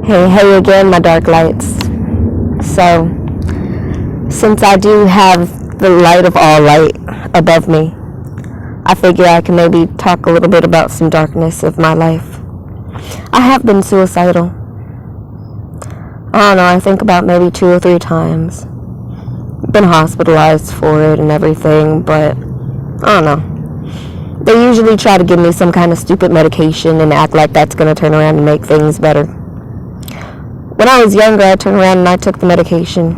Hey again, my dark lights. So, since I do have the light of all light above me, I figure I can maybe talk a little bit about some darkness of my life. I have been suicidal. I don't know, I think about maybe 2 or 3 times. Been hospitalized for it and everything, but I don't know. They usually try to give me some kind of stupid medication and act like that's going to turn around and make things better. When I was younger, I turned around and I took the medication.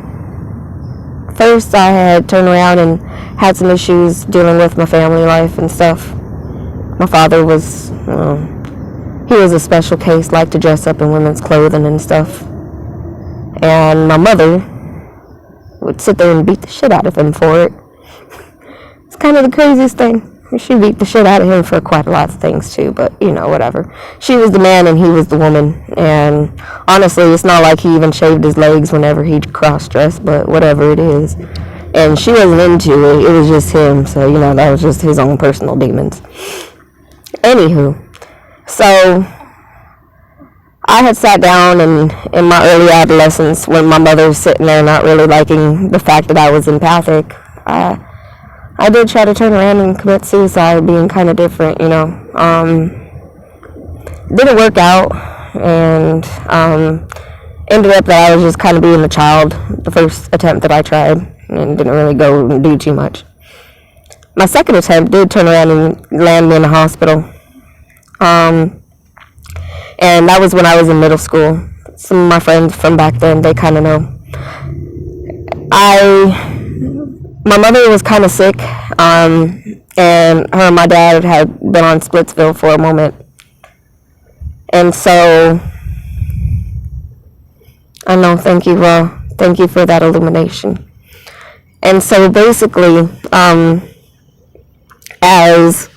First, I had turned around and had some issues dealing with my family life and stuff. My father was, he was a special case, liked to dress up in women's clothing and stuff. And my mother would sit there and beat the shit out of him for it. It's kind of the craziest thing. She beat the shit out of him for quite a lot of things too, but whatever. She was the man and he was the woman, and honestly, it's not like he even shaved his legs whenever he'd cross-dress, but whatever it is. And she wasn't into it, it was just him, so that was just his own personal demons. Anywho, so I had sat down and in my early adolescence when my mother was sitting there not really liking the fact that I was empathic, I did try to turn around and commit suicide, being kind of different, Didn't work out, and ended up that I was just kind of being a child the first attempt that I tried, and didn't really go and do too much. My second attempt did turn around and land me in the hospital, and that was when I was in middle school. Some of my friends from back then, they kind of know. My mother was kind of sick, and her and my dad had been on Splitsville for a moment. And so, I know, thank you for that illumination. And so basically, as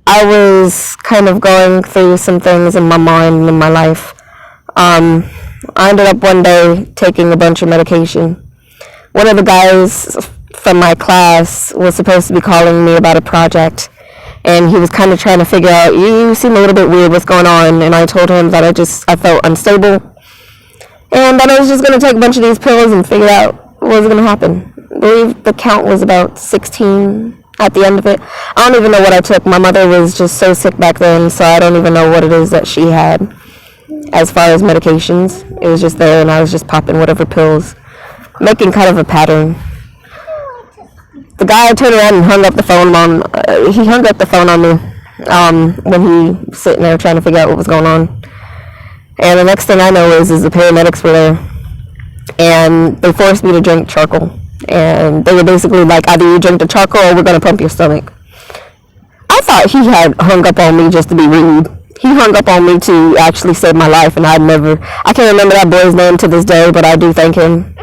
I was kind of going through some things in my mind and in my life, I ended up one day taking a bunch of medication. One of the guys from my class was supposed to be calling me about a project, and he was kind of trying to figure out, you seem a little bit weird, what's going on? And I told him that I felt unstable, and that I was just going to take a bunch of these pills and figure out what was going to happen. I believe the count was about 16 at the end of it. I don't even know what I took. My mother was just so sick back then, so I don't even know what it is that she had as far as medications. It was just there, and I was just popping whatever pills, making kind of a pattern. The guy turned around and hung up the phone on me when he was sitting there trying to figure out what was going on. And the next thing I know is the paramedics were there, and they forced me to drink charcoal. And they were basically like, either you drink the charcoal or we're going to pump your stomach. I thought he had hung up on me just to be rude. He hung up on me to actually save my life, and I can't remember that boy's name to this day, but I do thank him.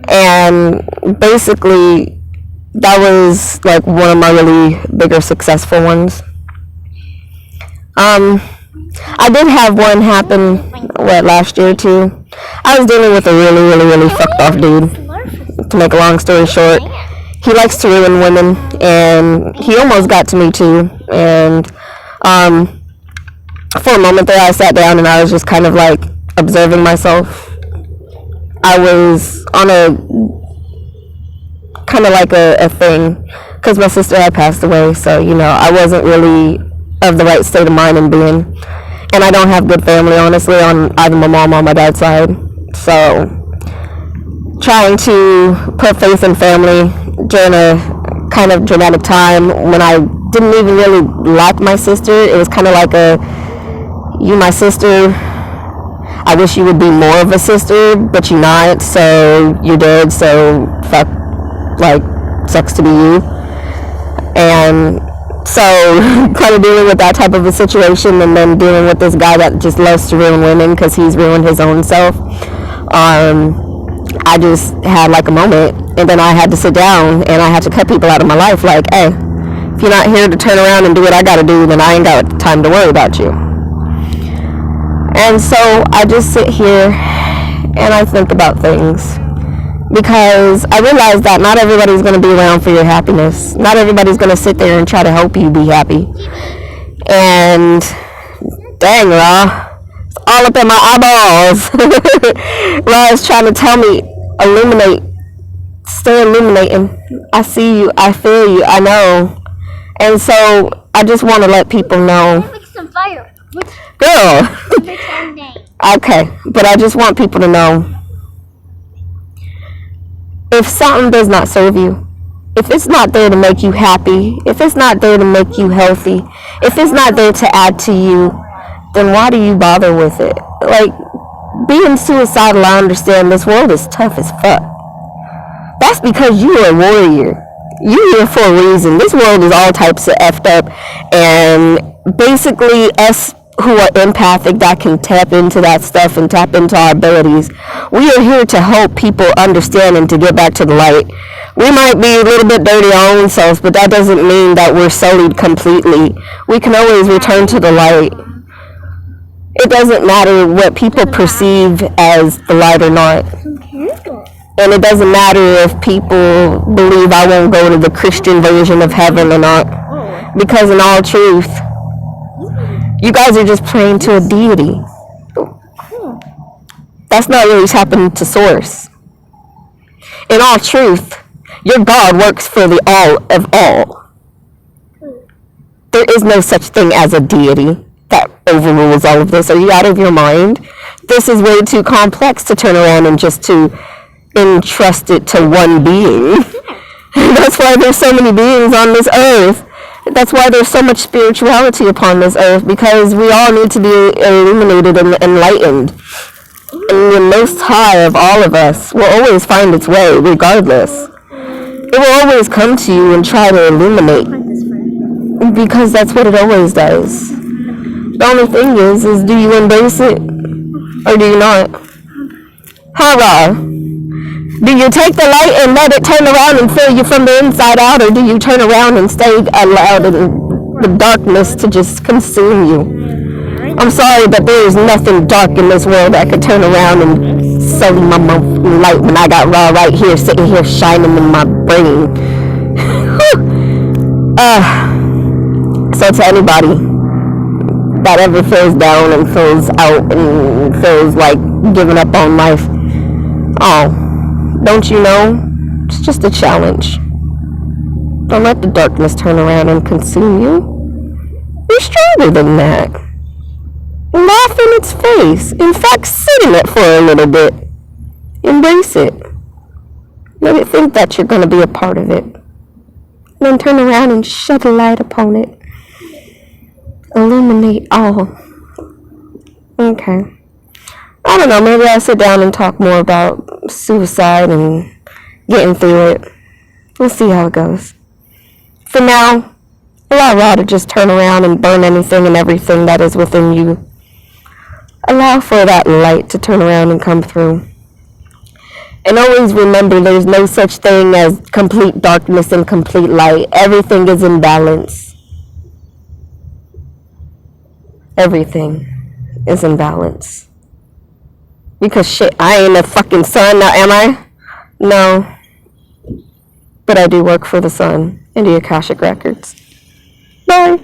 And basically, that was like one of my really bigger successful ones. I did have one happen, last year too. I was dealing with a really, really, really fucked off dude. To make a long story short, he likes to ruin women, and he almost got to me too. And for a moment there, I sat down and I was just kind of like observing myself. I was on a kind of like a thing, because my sister had passed away, so I wasn't really of the right state of mind and being, and I don't have good family, honestly, on either my mom or my dad's side. So trying to put faith in family during a kind of dramatic time when I didn't even really like my sister, it was kind of like you my sister, I wish you would be more of a sister, but you're not, so you're dead, so fuck, sucks to be you. And so, kind of dealing with that type of a situation, and then dealing with this guy that just loves to ruin women because he's ruined his own self, I just had a moment, and then I had to sit down, and I had to cut people out of my life, hey, if you're not here to turn around and do what I gotta do, then I ain't got time to worry about you. And so I just sit here and I think about things, because I realize that not everybody's going to be around for your happiness. Not everybody's going to sit there and try to help you be happy. And Dang, Ra. It's all up in my eyeballs. Ra is trying to tell me, illuminate. Stay illuminating. I see you. I feel you. I know. And so, I just want to let people know. Make some fire. Girl. Okay, but I just want people to know. If something does not serve you, if it's not there to make you happy, if it's not there to make you healthy, if it's not there to add to you, then why do you bother with it? Like, being suicidal, I understand this world is tough as fuck. That's because you are a warrior. You're here for a reason. This world is all types of effed up, and basically us who are empathic that can tap into that stuff and tap into our abilities, we are here to help people understand and to get back to the light. We might be a little bit dirty our own selves, but that doesn't mean that we're sullied completely. We can always return to the light. It doesn't matter what people perceive as the light or not. And it doesn't matter if people believe I won't go to the Christian version of heaven or not. Because in all truth, you guys are just praying to a deity. That's not really happening to source. In all truth, your God works for the all of all. There is no such thing as a deity that overrules all of this. Are you out of your mind? This is way too complex to turn around and just to entrust it to one being. That's why there's so many beings on this earth. That's why there's so much spirituality upon this earth, because we all need to be illuminated and enlightened. And the Most High of all of us will always find its way, regardless. It will always come to you and try to illuminate, because that's what it always does. The only thing is do you embrace it, or do you not? Hurrah! Do you take the light and let it turn around and fill you from the inside out, or do you turn around and stay allowed in the darkness to just consume you? I'm sorry, but there is nothing dark in this world that could turn around and sully my light when I got Ra right here, sitting here shining in my brain. So to anybody that ever feels down and feels out and feels like giving up on life, don't you know? It's just a challenge. Don't let the darkness turn around and consume you. You're stronger than that. Laugh in its face. In fact, sit in it for a little bit. Embrace it. Let it think that you're going to be a part of it. Then turn around and shed a light upon it. Illuminate all. Okay. I don't know, maybe I'll sit down and talk more about suicide and getting through it. We'll see how it goes. For now, allow Ra to just turn around and burn anything and everything that is within you. Allow for that light to turn around and come through. And always remember, there's no such thing as complete darkness and complete light. Everything is in balance. Everything is in balance. Because shit, I ain't a fucking sun now, am I? No. But I do work for the sun and the Akashic Records. Bye.